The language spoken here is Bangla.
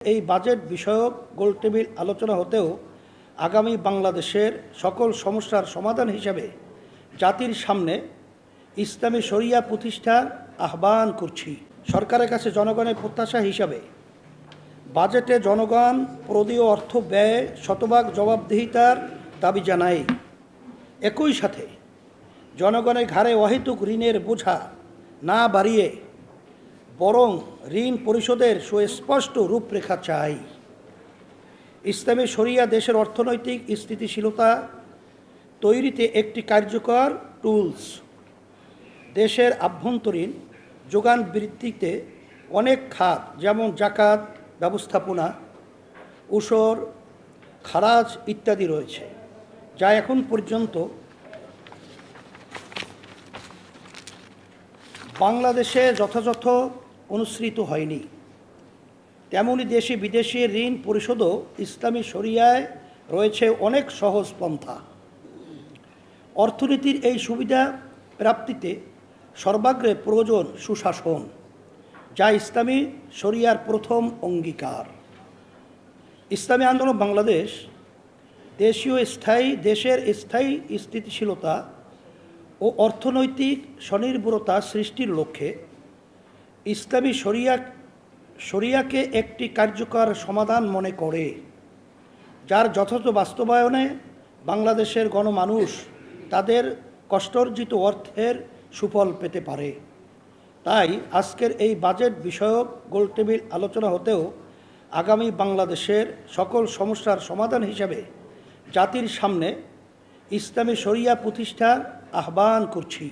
এই বাজেট বিষয়ক গোলটেবিল আলোচনা হতেও আগামী বাংলাদেশের সকল সমস্যার সমাধান হিসাবে জাতির সামনে ইসলামী শরিয়া প্রতিষ্ঠার আহ্বান করছি। সরকারের কাছে জনগণের প্রত্যাশা হিসাবে বাজেটে জনগণ প্রদেয় অর্থ ব্যয় শতভাগ জবাবদিহিতার দাবি জানায়। একই সাথে জনগণের ঘাড়ে অহেতুক ঋণের বোঝা না বাড়িয়ে বরং ঋণ পরিশোধের সুস্পষ্ট রূপরেখা চাই। ইসলামী শরিয়া দেশের অর্থনৈতিক স্থিতিশীলতা তৈরিতে একটি কার্যকর টুলস। দেশের আভ্যন্তরীণ যোগান বৃদ্ধিতে অনেক খাত যেমন জাকাত ব্যবস্থাপনা, উসর, খারাজ ইত্যাদি রয়েছে, যা এখন পর্যন্ত বাংলাদেশে যথাযথ অনুসৃত হয়নি। তেমনি দেশি বিদেশি ঋণ পরিশোধও ইসলামী শরিয়ায় রয়েছে অনেক সহজ পন্থা। অর্থনীতির এই সুবিধা প্রাপ্তিতে সর্বাগ্রে প্রয়োজন সুশাসন, যা ইসলামী শরিয়ার প্রথম অঙ্গীকার। ইসলামী আন্দোলন বাংলাদেশ দেশের স্থায়ী স্থিতিশীলতা ও অর্থনৈতিক স্বনির্ভরতা সৃষ্টির লক্ষ্যে ইসলামী শরিয়াকে একটি কার্যকর সমাধান মনে করে, যার যথাযথ বাস্তবায়নে বাংলাদেশের গণমানুষ তাদের কষ্টার্জিত অর্থের সুফল পেতে পারে। তাই আজকের এই বাজেট বিষয়ক গোলটেবিল আলোচনা হতেও আগামী বাংলাদেশের সকল সমস্যার সমাধান হিসাবে জাতির সামনে ইসলামী শরিয়া প্রতিষ্ঠার আহ্বান করছি।